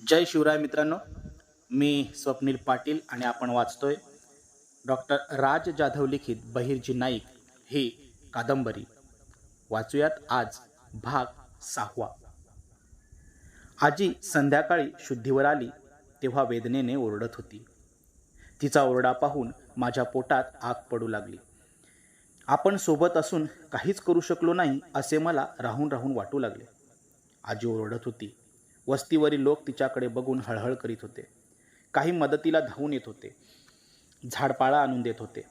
जय शिवराय मित्रांनो, मी स्वप्नील पाटील आणि आपण वाचतोय डॉक्टर राज जाधव लिखित बहिर्जी नाईक ही कादंबरी. वाचूयात आज भाग 6. आजी संध्याकाळी शुद्धीवर आली तेव्हा वेदनेने ओरडत होती. तिचा ओरडा पाहून माझ्या पोटात आग पडू लागली. आपण सोबत असून काहीच करू शकलो नाही असे मला राहून राहून वाटू लागले. आजी ओरडत होती. वस्तीवरील लोक तिच्याकडे बघून हळहळ करीत होते. काही मदतीला धावून येत होते. झाडपाळा आणून देत होते.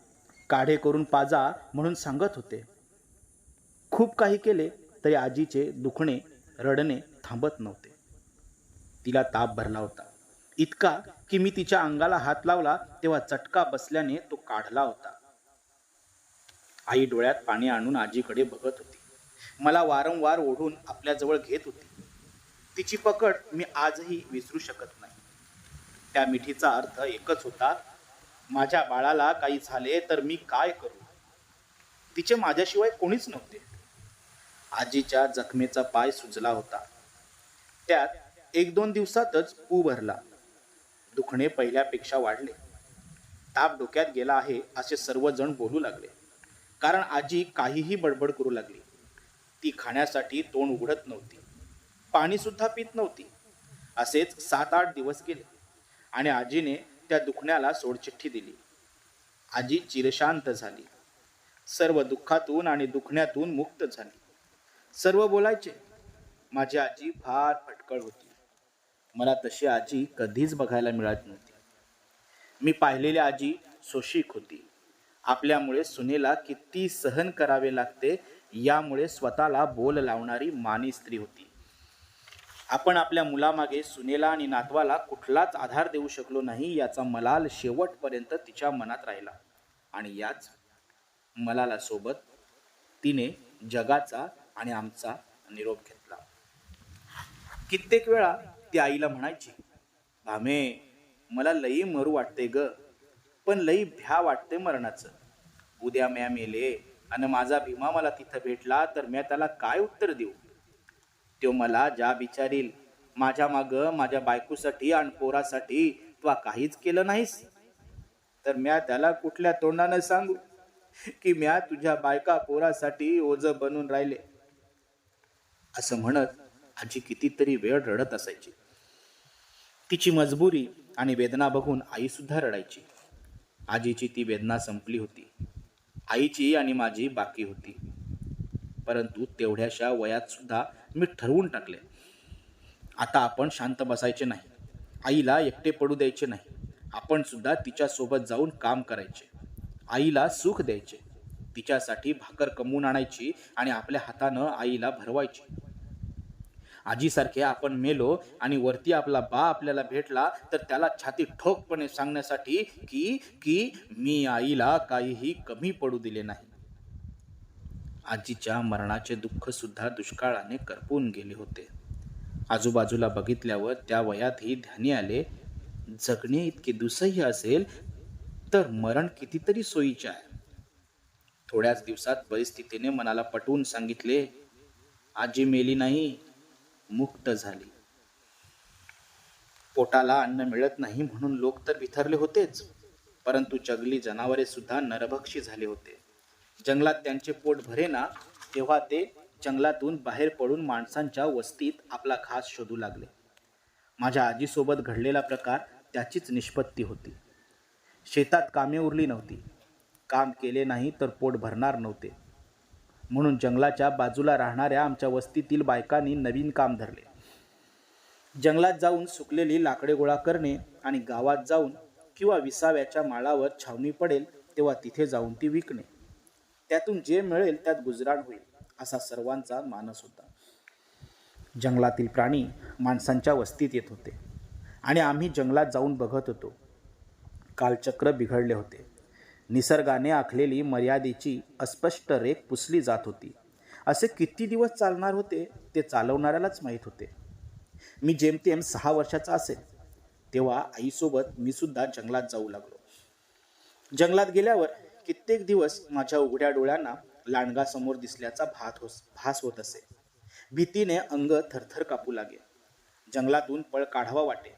काढे करून पाजा म्हणून सांगत होते. खूप काही केले तरी आजीचे दुखणे रडणे थांबत नव्हते. तिला ताप भरला होता, इतका की मी तिच्या अंगाला हात लावला तेव्हा चटका बसल्याने तो काढला होता. आई डोळ्यात पाणी आणून आजीकडे बघत होती. मला वारंवार ओढून आपल्याजवळ घेत होती. तिची पकड मी आजही विसरू शकत नाही. त्या मिठीचा अर्थ एकच होता, माझ्या बाळाला काही झाले तर मी काय करू. तिचे माझ्याशिवाय कोणीच नव्हते. आजीच्या जखमेचा पाय सुजला होता. त्यात 1-2 दिवसातच पू भरला. दुखणे पहिल्यापेक्षा वाढले. ताप डोक्यात गेला आहे असे सर्वजण बोलू लागले. कारण आजी काहीही बडबड करू लागली. ती खाण्यासाठी तोंड उघडत नव्हती. पाणी सुद्धा पित नव्हती. असेच 7-8 दिवस गेले आणि आजीने त्या दुखण्याला सोडचिठ्ठी दिली. आजी चिरशांत झाली. सर्व दुःखातून आणि दुखण्यातून मुक्त झाली. सर्व बोलायचे. माझी आजी फार फटकळ होती. मला तशी आजी कधीच बघायला मिळत नव्हती. मी पाहिलेली आजी सोशिक होती. आपल्यामुळे सुनेला किती सहन करावे लागते यामुळे स्वतःला बोल लावणारी मानी स्त्री होती. आपण आपल्या मुलामागे सुनेला आणि नातवाला कुठलाच आधार देऊ शकलो नाही याचा मलाल शेवटपर्यंत तिच्या मनात राहिला. आणि याच मलाला सोबत तिने जगाचा आणि आमचा निरोप घेतला. कित्येक वेळा ती आईला म्हणायची, भामे मला लई मरू वाटते ग, पण लई भ्या वाटते मरणाचं. उद्या म्या मेले आणि माझा भीमा मला तिथं भेटला तर म्या त्याला काय उत्तर देऊ. तो मला ज्या विचारील, माझ्या माग माझ्या बायकोसाठी आणि पोरासाठी तू काहीच केलं नाहीस, तर म्या त्याला कुठल्या तोंडानं सांगू की म्या तुझ्या बायका पोरासाठी ओझ बनून राहिले. असं म्हणत आजी कितीतरी वेळ रडत असायची. तिची मजबुरी आणि वेदना बघून आई सुद्धा रडायची. आजीची ती वेदना संपली होती. आईची आणि माझी बाकी होती. परंतु तेवढ्याशा वयात सुद्धा मी ठरवून टाकले, आता आपण शांत बसायचे नाही. आईला एकटे पडू द्यायचे नाही. आपण सुद्धा तिच्या सोबत जाऊन काम करायचे. आईला सुख द्यायचे. तिच्यासाठी भाकर कमवून आणायची आणि आपल्या हातानं आईला भरवायची. आजीसारखे आपण मेलो आणि वरती आपला बा आपल्याला भेटला तर त्याला छाती ठोकपणे सांगण्यासाठी की मी आईला काहीही कमी पडू दिले नाही. आजीच्या मरणाचे दुःख सुद्धा दुष्काळाने करपून गेले होते. आजूबाजूला बघितल्यावर त्या वयातही ध्यानी आले, जगणे इतके दुसह्य असेल तर मरण कितीतरी सोयीचे आहे. थोड्याच दिवसात परिस्थितीने मनाला पटवून सांगितले, आजी मेली नाही, मुक्त झाली. पोटाला अन्न मिळत नाही म्हणून लोक तर बिथरले होतेच, परंतु जंगली जनावरे सुद्धा नरभक्षी झाले होते. जंगलात त्यांचे पोट भरेना तेव्हा ते जंगलातून बाहेर पडून माणसांच्या वस्तीत आपला घास शोधू लागले. माझ्या आजीसोबत घडलेला प्रकार त्याचीच निष्पत्ती होती. शेतात कामे उरली नव्हती. काम केले नाही तर पोट भरणार नव्हते. म्हणून जंगलाच्या बाजूला राहणाऱ्या आमच्या वस्तीतील बायकांनी नवीन काम धरले. जंगलात जाऊन सुकलेली लाकडे गोळा करणे आणि गावात जाऊन किंवा विसाव्याच्या माळावर छावणी पडेल तेव्हा तिथे जाऊन ती विकणे. त्यातून जे मिळेल त्यात गुजराण होईल असा सर्वांचा मानस होता. जंगलातील प्राणी माणसांच्या वस्तीत येत होते आणि आम्ही जंगलात जाऊन बघत होतो. कालचक्र बिघडले होते. निसर्गाने आखलेली मर्यादेची अस्पष्ट रेख पुसली जात होती. असे किती दिवस चालणार होते ते चालवणाऱ्यालाच माहीत होते. मी जेमतेम 6 वर्षाचा असेल तेव्हा आईसोबत मी सुद्धा जंगलात जाऊ लागलो. जंगलात गेल्यावर कित्येक दिवस माझ्या उघड्या डोळ्यांना लांडगा समोर दिसल्याचा भास होत असे. भीतीने अंग थरथर कापू लागे. जंगलातून पळ काढावा वाटे,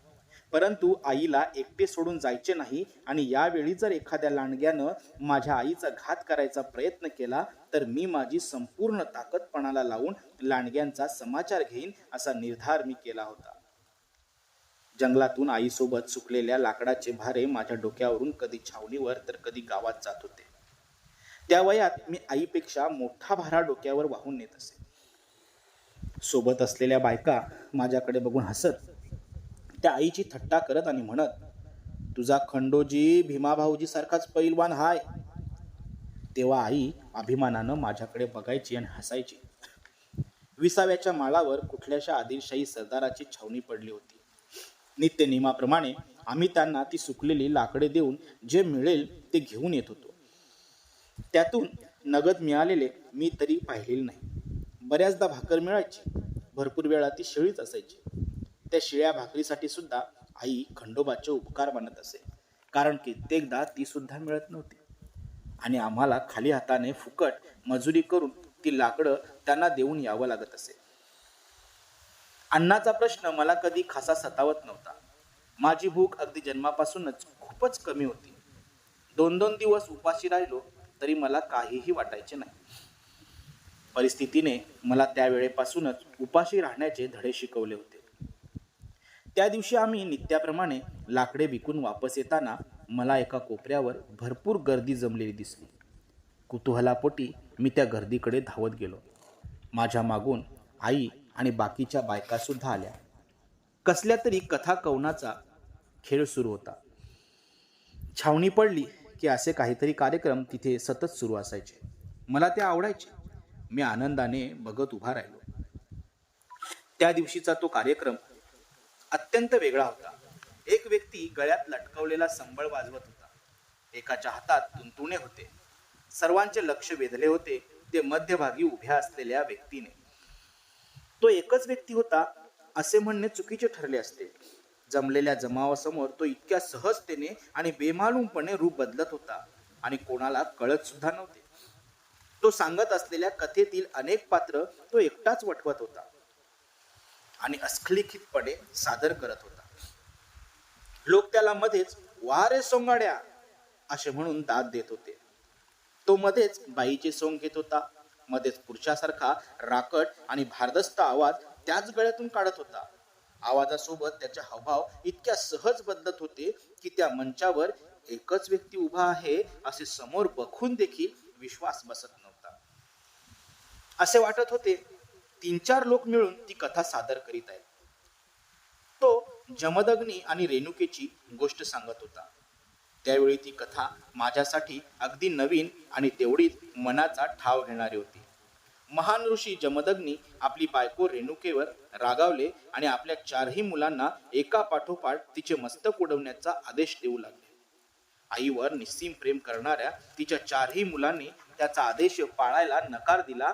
परंतु आईला एकटे सोडून जायचे नाही आणि यावेळी जर एखाद्या लांडग्यानं माझ्या आईचा घात करायचा प्रयत्न केला तर मी माझी संपूर्ण ताकद पणाला लावून लांडग्यांचा समाचार घेईन असा निर्धार मी केला होता. जंगलातून आईसोबत सुकलेल्या लाकडाचे भारे माझ्या डोक्यावरून कधी छावणीवर तर कधी गावात जात होते. त्या वयात मी आईपेक्षा मोठा भारा डोक्यावर वाहून नेत असे. सोबत असलेल्या बायका माझ्याकडे बघून हसत त्या आईची थट्टा करत आणि म्हणत, तुझा खंडोजी भीमा भाऊजी सारखाच पैलवान हाय. तेव्हा आई अभिमानानं माझ्याकडे बघायची आणि हसायची. 20व्या माळावर कुठल्याशा आदिलशाही सरदाराची छावणी पडली होती. नित्यनियमाप्रमाणे आम्ही त्यांना ती सुकलेली लाकडे देऊन जे मिळेल ते घेऊन येत होतो. त्यातून नगद मिळालेले मी तरी पाहिलेले नाही. बऱ्याचदा भाकर मिळायची, भरपूर वेळा ती शिळीच असायची. त्या शिळ्या भाकरीसाठी सुद्धा आई खंडोबाचे उपकार मानत असे, कारण कित्येकदा ती सुद्धा मिळत नव्हती आणि आम्हाला खाली हाताने फुकट मजुरी करून ती लाकडं त्यांना देऊन यावं लागत असे. अन्नाचा प्रश्न मला कधी खासा सतावत नव्हता. माझी भूक अगदी जन्मापासूनच खूपच कमी होती. 2-2 दिवस उपाशी राहिलो तरी मला काहीही वाटायचे नाही. परिस्थितीने मला त्यावेळेपासूनच उपाशी राहण्याचे धडे शिकवले होते. त्या दिवशी आम्ही नित्याप्रमाणे लाकडे विकून वापस येताना मला एका कोपऱ्यावर भरपूर गर्दी जमलेली दिसली. कुतूहलापोटी मी त्या गर्दीकडे धावत गेलो. माझ्या मागून आई आणि बाकीच्या बायका सुद्धा आल्या. कसल्या तरी कथा कवनाचा खेळ सुरू होता. छावणी पडली की असे काहीतरी कार्यक्रम तिथे सतत सुरू असायचे. मला ते आवडायचे. मी आनंदाने बघत उभा राहिलो. त्या दिवशीचा तो कार्यक्रम अत्यंत वेगळा होता. एक व्यक्ती गळ्यात लटकवलेला संबळ वाजवत होता. एकाच्या हातात तुंतुणे होते. सर्वांचे लक्ष वेधले होते ते मध्यभागी उभ्या असलेल्या व्यक्तीने. तो एकच व्यक्ती होता असे म्हणणे चुकीचे ठरले असते. जमलेल्या जमावासमोर तो इतक्या सहजतेने आणि बेमालूमपणे रूप बदलत होता आणि कोणाला कळत सुद्धा नव्हते. तो सांगत असलेल्या कथेतील अनेक पात्र तो एकटाच वठवत होता आणि अस्खलितपणे सादर करत होता. लोक त्याला मध्येच वा रे सोंगाड्या असे म्हणून दाद देत होते. तो मध्येच बाईचे सोंग घेत होता, मध्येच पुरुषासारखा राकट आणि भारदस्त आवाज त्याच गळ्यातून काढत होता. आवाजासोबत त्याचे हावभाव इतक्या सहज बदलत होते की त्या मंचावर एकच व्यक्ती उभा आहे असे समोर बघून देखील विश्वास बसत नव्हता. असे वाटत होते 3-4 लोक मिळून ती कथा सादर करीत आहेत. तो जमदग्नी आणि रेणुकेची गोष्ट सांगत होता. त्यावेळी ती कथा माझ्यासाठी अगदी नवीन आणि तेवढीच मनाचा ठाव घेणारी होती. महान ऋषी जमदग्नी आपली बायको रेणुकेवर रागावले आणि आपल्या 4ही मुलांना एका पाठोपाठ तिचे मस्तक उडवण्याचा आदेश देऊ लागले. आईवर निस्सीम प्रेम करणाऱ्या तिच्या 4ही मुलांनी त्याचा आदेश पाळायला नकार दिला.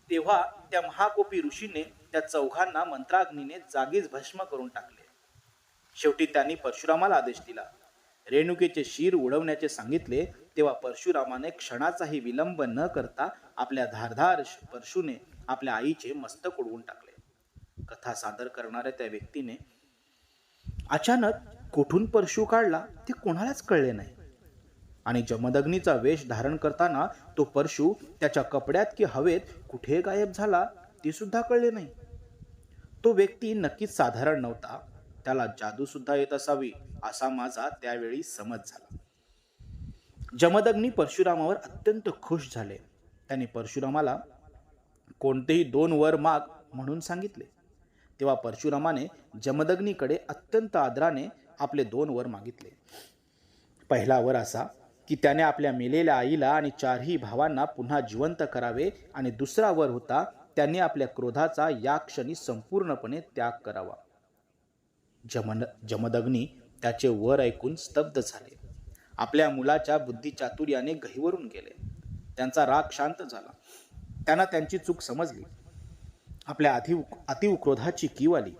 तेव्हा त्या महाकोपी ऋषीने त्या चौघांना मंत्राग्नीने जागीच भस्म करून टाकले. शेवटी त्यांनी परशुरामाला आदेश दिला. रेणुकेचे शिर उडवण्याचे सांगितले तेव्हा परशुरामाने क्षणाचाही विलंब न करता आपल्या धारधार परशुने आपल्या आईचे मस्तक उडवून टाकले. कथा सादर करणाऱ्या त्या व्यक्तीने अचानक कुठून परशु काढला ते कोणालाच कळले नाही आणि जमदग्नीचा वेश धारण करताना तो परशु त्याच्या कपड्यात की हवेत कुठे गायब झाला ते सुद्धा कळले नाही. तो व्यक्ती नक्कीच साधारण नव्हता. त्याला जादू सुद्धा येत असावी असा माझा त्यावेळी समज झाला. जमदग्नी परशुरामावर अत्यंत खुश झाले. त्याने परशुरामाला कोणतेही 2 वर माग म्हणून सांगितले. तेव्हा परशुरामाने जमदग्नीकडे अत्यंत आदराने आपले 2 वर मागितले. पहिला वर असा की त्याने आपल्या मेलेल्या आईला आणि 4ही भावांना पुन्हा जिवंत करावे आणि दुसरा वर होता त्यांनी आपल्या क्रोधाचा या क्षणी संपूर्णपणे त्याग करावा. जमदग्नी त्याचे वर ऐकून स्तब्ध झाले. आपल्या मुलाच्या बुद्धिचातुर्याने गहिवरून गेले. त्यांचा राग शांत झाला. त्यांना त्यांची चूक समजली. आपल्या अतिव क्रोधाची कीव आली.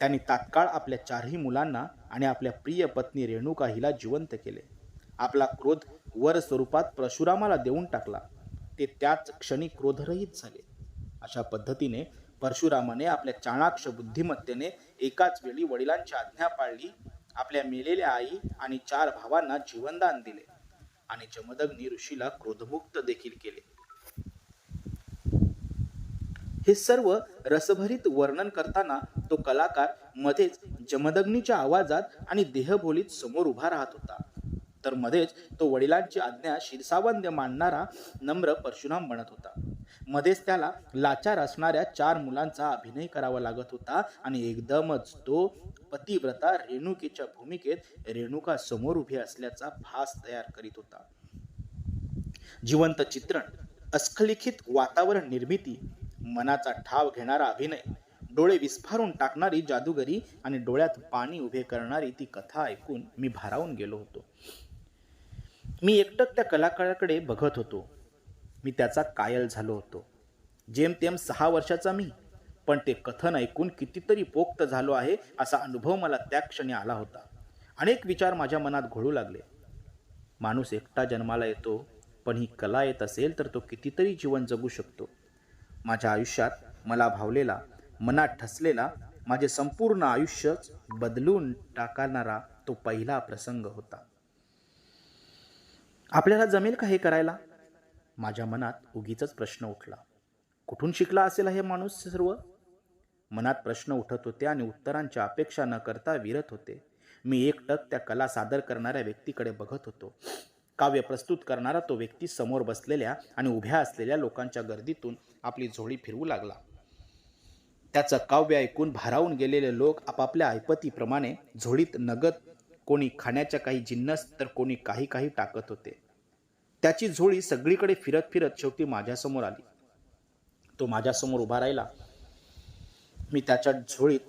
त्यांनी तात्काळ आपल्या 4ही मुलांना आणि आपल्या प्रिय पत्नी रेणुका हिला जिवंत केले. आपला क्रोध वर स्वरूपात परशुरामाला देऊन टाकला. ते त्याच क्षणी क्रोधरहित झाले. अशा पद्धतीने परशुरामाने आपल्या चाणाक्ष बुद्धिमत्तेने एकाच वेळी वडिलांची आज्ञा पाळली, आपल्या मेलेल्या आई आणि 4 भावांना जीवनदान दिले आणि जमदग्नी ऋषीला क्रोधमुक्त देखील केले. हे सर्व रसभरीत वर्णन करताना तो कलाकार मध्येच जमदग्नीच्या आवाजात आणि देहबोलीत समोर उभा राहत होता, तर मध्येच तो वडिलांची आज्ञा शिरसावंद्य मानणारा नम्र परशुराम बनत होता. मध्येच त्याला लाचार असणाऱ्या 4 मुलांचा अभिनय करावा लागत होता आणि एकदमच तो पतिव्रता रेणुकेच्या भूमिकेत रेणुका समोर उभी असल्याचा भास तयार करीत होता. जिवंत चित्रण, अस्खलित वातावरण निर्मिती, मनाचा ठाव घेणारा अभिनय, डोळे विस्फारून टाकणारी जादूगरी आणि डोळ्यात पाणी उभे करणारी ती कथा ऐकून मी भारावून गेलो होतो. मी एकटक त्या कलाकाराकडे बघत होतो. मी त्याचा कायल झालो होतो. जेमतेम 6 वर्षाचा मी, पण ते कथन ऐकून कितीतरी पोक्त झालो आहे असा अनुभव मला त्या क्षणी आला होता. अनेक विचार माझ्या मनात घोळू लागले. माणूस एकटा जन्माला येतो, पण ही कला येत असेल तर तो कितीतरी जीवन जगू शकतो. माझ्या आयुष्यात मला भावलेला, मनात ठसलेला, माझे संपूर्ण आयुष्यच बदलून टाकणारा तो पहिला प्रसंग होता. आपल्याला जमेल का हे करायला? माझ्या मनात उगीचच प्रश्न उठला. कुठून शिकला असेल हे माणूस सर्व? मनात प्रश्न उठत होते आणि उत्तरांची अपेक्षा न करता विरत होते. मी एकटक त्या कला सादर करणाऱ्या व्यक्तीकडे बघत होतो. काव्य प्रस्तुत करणारा तो व्यक्ती समोर बसलेल्या आणि उभ्या असलेल्या लोकांच्या गर्दीतून आपली झोळी फिरवू लागला. त्याचं काव्य ऐकून भारावून गेलेले लोक आपापल्या ऐपतीप्रमाणे झोळीत नगद, कोणी खाण्याच्या काही जिन्नस तर कोणी काही काही टाकत होते. त्याची झोळी सगळीकडे फिरत फिरत शेवटी माझ्यासमोर आली. तो माझ्यासमोर उभा राहिला. मी त्याच्या झोळीत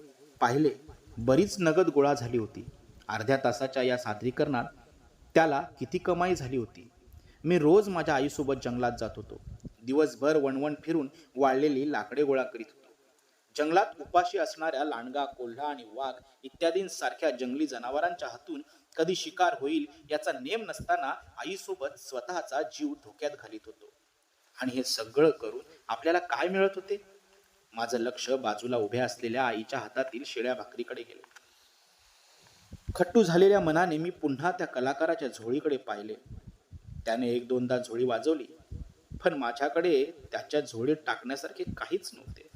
पाहिले. बरीच नगद गोळा झाली होती. अर्ध्या तासाच्या या सादरीकरणात त्याला किती कमाई झाली होती. मी रोज माझ्या आईसोबत जंगलात जात होतो. दिवसभर वणवण फिरून वाळलेली लाकडे गोळा करीत होतो. जंगलात उपाशी असणाऱ्या लांडगा, कोल्हा आणि वाघ इत्यादींसारख्या जंगली जनावरांच्या हातून कधी शिकार होईल याचा नेम नसताना आईसोबत स्वतःचा जीव धोक्यात घालीत होतो. आणि हे सगळं करून आपल्याला काय मिळत होते? माझं लक्ष बाजूला उभ्या असलेल्या आईच्या हातातील शिळ्या भाकरीकडे गेले. खट्टू झालेल्या मनाने मी पुन्हा त्या कलाकाराच्या झोळीकडे पाहिले. त्याने 1-2दा झोळी वाजवली, पण माझ्याकडे त्याच्या झोळीत टाकण्यासारखे काहीच नव्हते.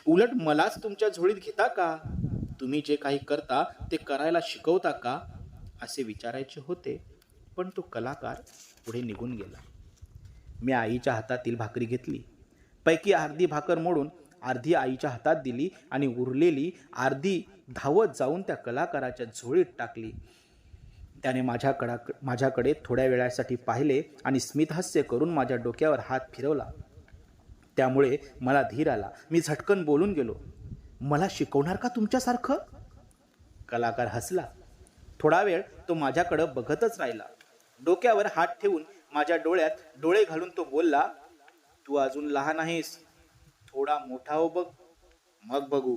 उलट मलाच तुमच्या झोळीत घेता का? तुम्ही जे काही करता ते करायला शिकवता का? असे विचारायचे होते, पण तो कलाकार पुढे निघून गेला. मी आईच्या हातातील भाकरी घेतली. पैकी अर्धी भाकर मोडून अर्धी आईच्या हातात दिली आणि उरलेली अर्धी धावत जाऊन त्या कलाकाराच्या झोळीत टाकली. त्याने माझ्याकडे थोड्या वेळासाठी पाहिले आणि स्मितहास्य करून माझ्या डोक्यावर हात फिरवला. त्यामुळे मला धीर आला. मी झटकन बोलून गेलो, मला शिकवणार का तुमच्यासारखं? कलाकार हसला. थोडा वेळ तो माझ्याकडे बघतच राहिला. डोक्यावर हात ठेवून माझ्या डोळ्यात डोळे घालून तो बोलला, तू अजून लहान आहेस, थोडा मोठा हो बघ, मग बघू.